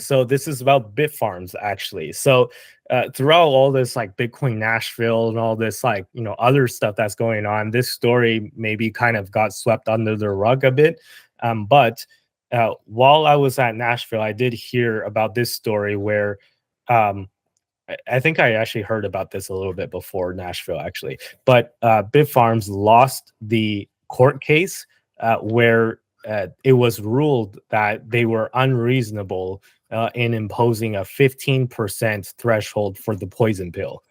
So this is about Bitfarms actually. So throughout all this like Bitcoin Nashville and all this like other stuff that's going on, this story maybe kind of got swept under the rug a bit. But while I was at Nashville, I did hear about this story where um, I think I actually heard about this a little bit before Nashville actually. But Bitfarms lost the court case where it was ruled that they were unreasonable in imposing a 15% threshold for the poison pill.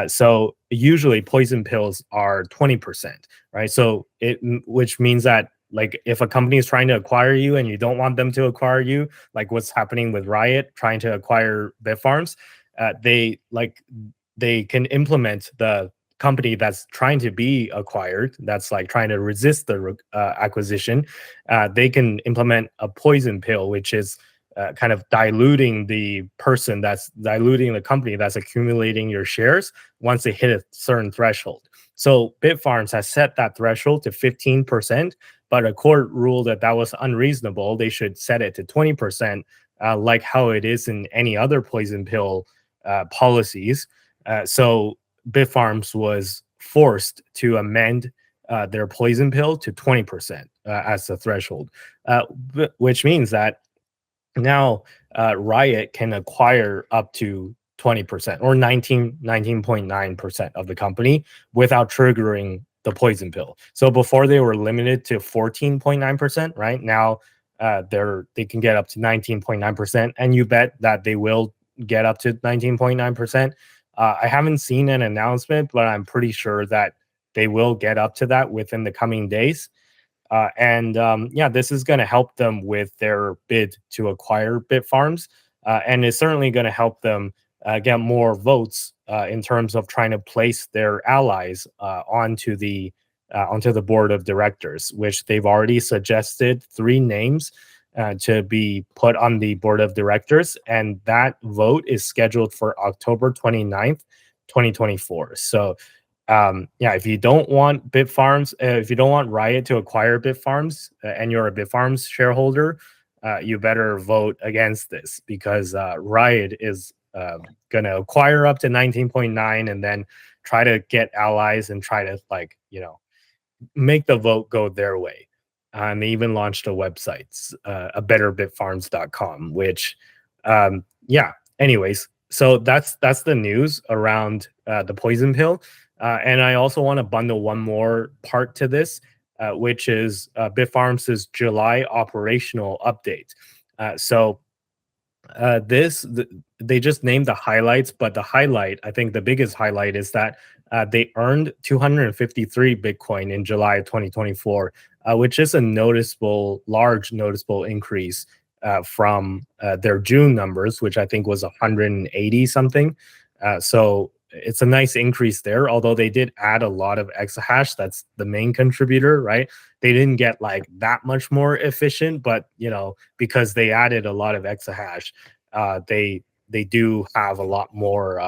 So usually poison pills are 20%, right? So which means that like if a company is trying to acquire you and you don't want them to acquire you, like what's happening with Riot trying to acquire Bitfarms, they can implement the company that's trying to be acquired, that's like trying to resist the acquisition. They can implement a poison pill, which is kind of diluting the person that's diluting the company that's accumulating your shares once they hit a certain threshold. So Bitfarms has set that threshold to 15%, but a court ruled that that was unreasonable. They should set it to 20%, like how it is in any other poison pill policies. So Bitfarms was forced to amend their poison pill to 20% as the threshold, which means that now Riot can acquire up to 20% or 19.9% of the company without triggering the poison pill. So before they were limited to 14.9%, right? Now they can get up to 19.9%, and you bet that they will get up to 19.9%. I haven't seen an announcement, but I'm pretty sure that they will get up to that within the coming days. Yeah, this is going to help them with their bid to acquire Bitfarms, and it's certainly going to help them get more votes in terms of trying to place their allies onto the board of directors, which they've already suggested 3 names to be put on the board of directors, and that vote is scheduled for October 29th, 2024. So yeah, if you don't want Bitfarms, if you don't want Riot to acquire Bitfarms, and you're a Bitfarms shareholder, you better vote against this, because Riot is going to acquire up to 19.9 and then try to get allies and try to like make the vote go their way. And they even launched a website, a betterbitfarms.com, which yeah. Anyways, so that's the news around the poison pill. And I also want to bundle one more part to this, which is Bitfarms' July operational update. So they just named the highlights, but the highlight, I think the biggest highlight, is that they earned 253 Bitcoin in July of 2024, which is a large noticeable increase from their June numbers, which I think was 180 something. So it's a nice increase there, although they did add a lot of exahash. That's the main contributor, right? They didn't get like that much more efficient, but because they added a lot of exahash, they do have a lot more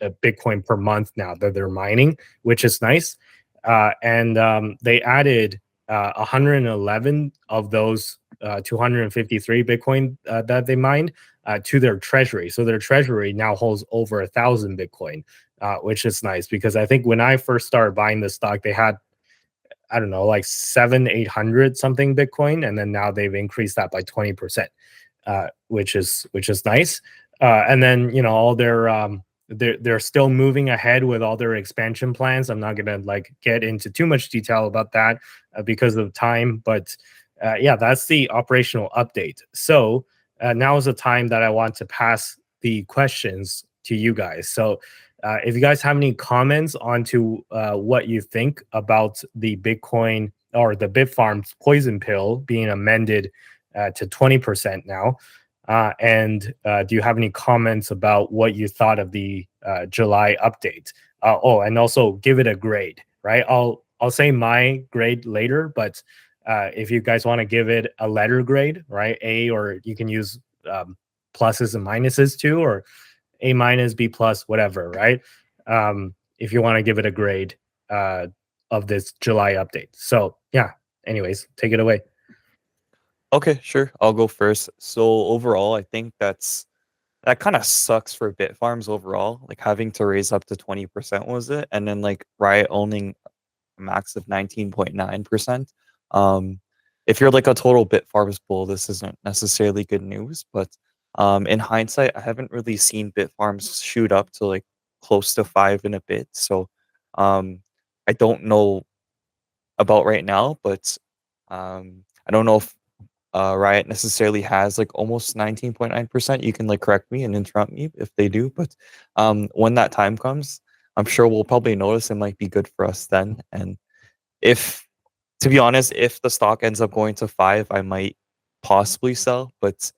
Bitcoin per month now that they're mining, which is nice. And they added 111 of those 253 Bitcoin that they mined to their treasury. So their treasury now holds over 1,000 Bitcoin, which is nice, because I think when I first started buying the stock, they had, I don't know, like 800 something Bitcoin, and then now they've increased that by 20%, which is nice. And then all they're still moving ahead with all their expansion plans. I'm not gonna like get into too much detail about that because of time, but yeah, that's the operational update. So now is the time that I want to pass the questions to you guys. So if you guys have any comments onto what you think about the Bitcoin or the Bitfarms poison pill being amended to 20% now, and do you have any comments about what you thought of the July update? Oh, and also give it a grade, right? I'll say my grade later, but if you guys want to give it a letter grade, right? A, or you can use pluses and minuses too, or A minus, B plus, whatever, right? If you want to give it a grade of this July update. So yeah, anyways, take it away. Okay, sure. I'll go first. So overall, I think that kind of sucks for Bitfarms overall, like having to raise up to 20% was it, and then like Riot owning a max of 19.9%. Um, if you're like a total Bitfarms bull, this isn't necessarily good news, but in hindsight, I haven't really seen Bitfarms shoot up to like close to five in a bit. So um, I don't know about right now, but I don't know if Riot necessarily has like almost 19.9%. You can like correct me and interrupt me if they do, but when that time comes, I'm sure we'll probably notice it might be good for us then. And if, to be honest, if the stock ends up going to five, I might possibly sell, but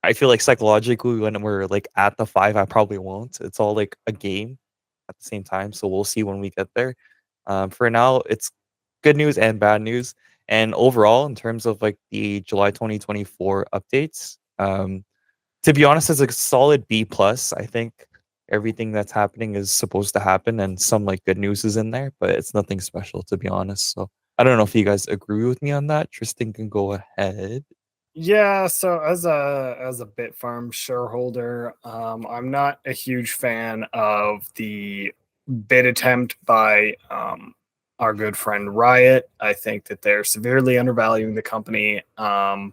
I feel like psychologically when we're like at the five, I probably won't. It's all like a game at the same time, so we'll see when we get there. For now, it's good news and bad news. And overall, in terms of like the July 2024 updates, to be honest, it's a solid B plus. I think everything that's happening is supposed to happen, and some like good news is in there, but it's nothing special to be honest. So I don't know if you guys agree with me on that. Tristan can go ahead. Yeah, so as a Bitfarm shareholder, I'm not a huge fan of the bid attempt by our good friend Riot. I think that they're severely undervaluing the company. I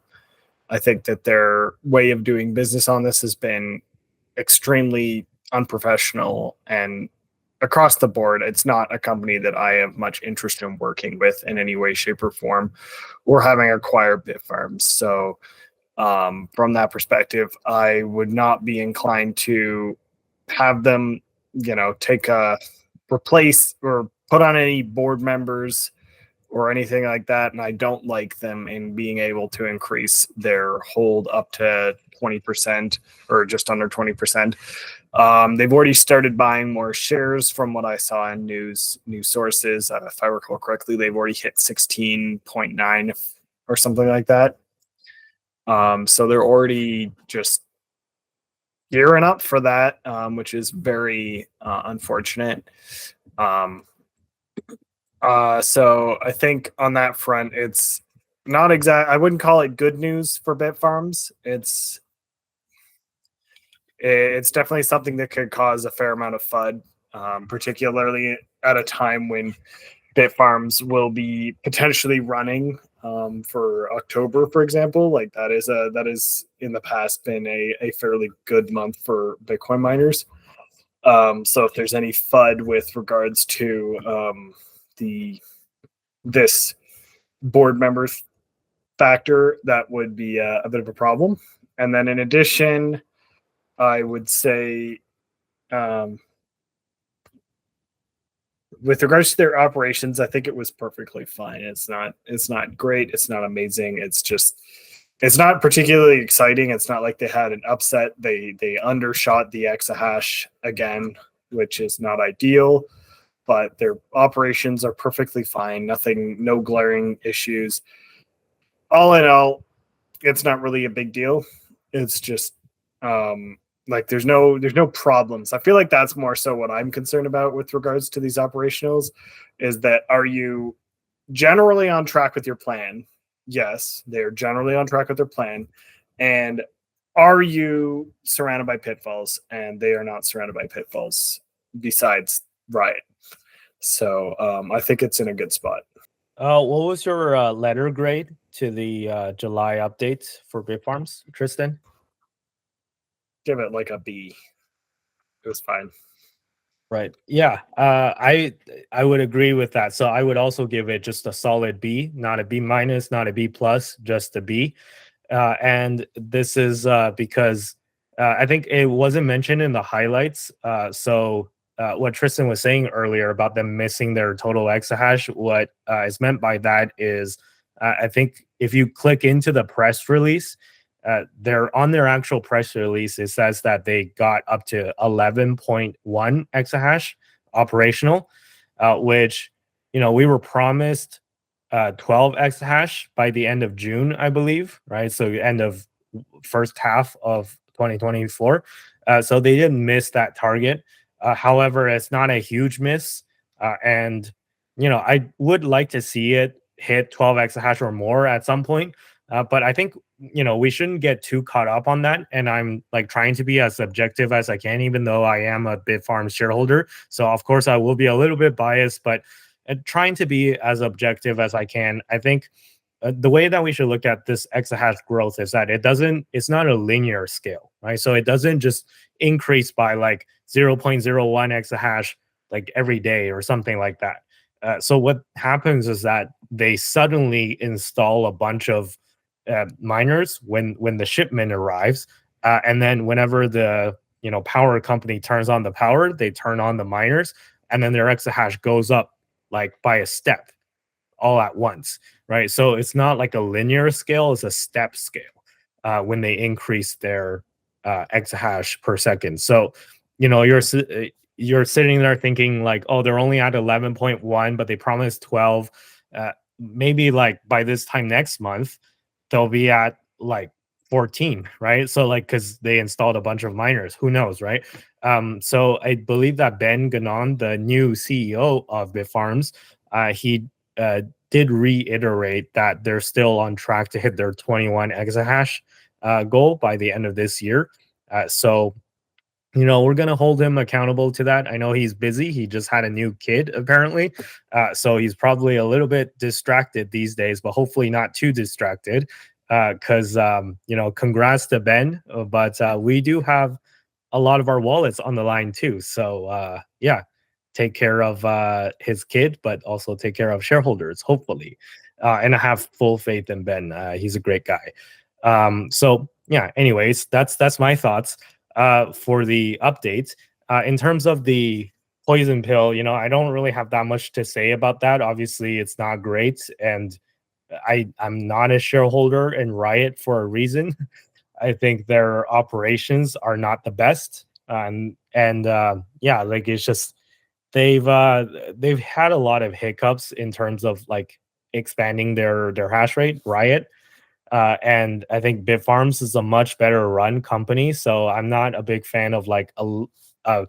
think that their way of doing business on this has been extremely unprofessional and across the board. It's not a company that I have much interest in working with in any way, shape, or form, or having acquired Bitfarms. So from that perspective, I would not be inclined to have them, take a replace or put on any board members or anything like that. And I don't like them in being able to increase their hold up to 20% or just under 20%. They've already started buying more shares from what I saw in news sources. If I recall correctly, they've already hit 16.9 or something like that. So they're already just gearing up for that, which is very unfortunate. Um, so I think on that front, it's not exact. I wouldn't call it good news for Bitfarms. It's definitely something that could cause a fair amount of FUD, particularly at a time when Bitfarms will be potentially running for October, for example. Like that is in the past been a fairly good month for Bitcoin miners. So if there's any FUD with regards to the this board members factor, that would be a bit of a problem. And then in addition, I would say um, with regards to their operations, I think it was perfectly fine. It's not great. It's not amazing. It's not particularly exciting. It's not like they had an upset. They undershot the exahash again, which is not ideal. But their operations are perfectly fine. Nothing, no glaring issues. All in all, it's not really a big deal. It's just like there's no problems. I feel like that's more so what I'm concerned about with regards to these operationals is that are you generally on track with your plan? Yes, they're generally on track with their plan. And are you surrounded by pitfalls? And they are not surrounded by pitfalls besides Riot. So I think it's in a good spot. What was your letter grade to the July updates for Bitfarms, Tristan? Give it like a B. It was fine. Right. Yeah. I would agree with that. So I would also give it just a solid B, not a B minus, not a B plus, just a B. And this is because I think it wasn't mentioned in the highlights. What Tristan was saying earlier about them missing their total exahash, what is meant by that is I think if you click into the press release, they're on their actual press release. It says that they got up to 11.1 exahash operational, which we were promised 12 exahash by the end of June, I believe, right? So end of first half of 2024. So they didn't miss that target. However, it's not a huge miss. And I would like to see it hit 12 exahash or more at some point. But I think we shouldn't get too caught up on that. And I'm like trying to be as objective as I can, even though I am a Bitfarms shareholder. So of course I will be a little bit biased, but trying to be as objective as I can. I think the way that we should look at this exahash growth is that it's not a linear scale, right? So it doesn't just increase by like 0.01 exahash like every day or something like that. So what happens is that they suddenly install a bunch of miners when the shipment arrives, and then whenever the power company turns on the power, they turn on the miners, and then their exahash goes up like by a step all at once, right? So it's not like a linear scale; it's a step scale when they increase their exahash per second. So you're sitting there thinking like, oh, they're only at 11.1, but they promised 12. Maybe like by this time next month, they'll be at like 14, right? So like, because they installed a bunch of miners, who knows, right? So I believe that Ben Gannon, the new CEO of Bitfarms, he did reiterate that they're still on track to hit their 21 exahash goal by the end of this year. So we're going to hold him accountable to that. I know he's busy. He just had a new kid, apparently. So he's probably a little bit distracted these days, but hopefully not too distracted. Because, congrats to Ben. But we do have a lot of our wallets on the line, too. So, yeah, take care of his kid, but also take care of shareholders, hopefully. And I have full faith in Ben. He's a great guy. So, yeah, anyways, that's my thoughts for the updates. In terms of the poison pill, I don't really have that much to say about that. Obviously, it's not great, and I'm not a shareholder in Riot for a reason. I think their operations are not the best, yeah, like it's just they've had a lot of hiccups in terms of like expanding their hash rate. Riot. And I think Bitfarms is a much better run company. So I'm not a big fan of like a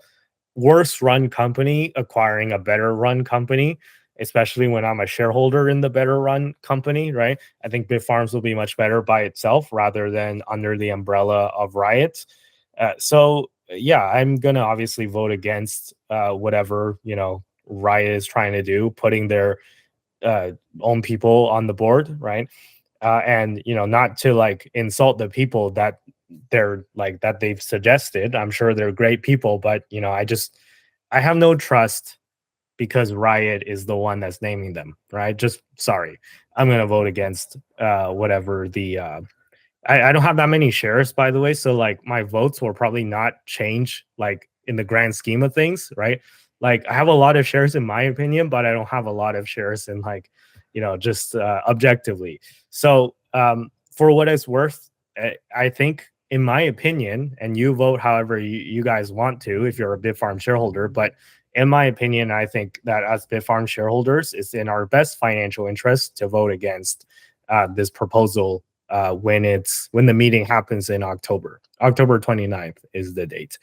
worse run company acquiring a better run company, especially when I'm a shareholder in the better run company, right? I think Bitfarms will be much better by itself rather than under the umbrella of Riot. So yeah, I'm gonna obviously vote against whatever Riot is trying to do, putting their own people on the board, right? And not to like insult the people that they've suggested. I'm sure they're great people, but I have no trust because Riot is the one that's naming them, right? Just sorry, I'm gonna vote against whatever the I don't have that many shares, by the way, so like my votes will probably not change like in the grand scheme of things, right? Like I have a lot of shares in my opinion, but I don't have a lot of shares in like just objectively. So for what it's worth, I think in my opinion, and you vote however you guys want to if you're a Bitfarm shareholder, but in my opinion, I think that as Bitfarm shareholders, it's in our best financial interest to vote against this proposal when the meeting happens in October. October 29th is the date.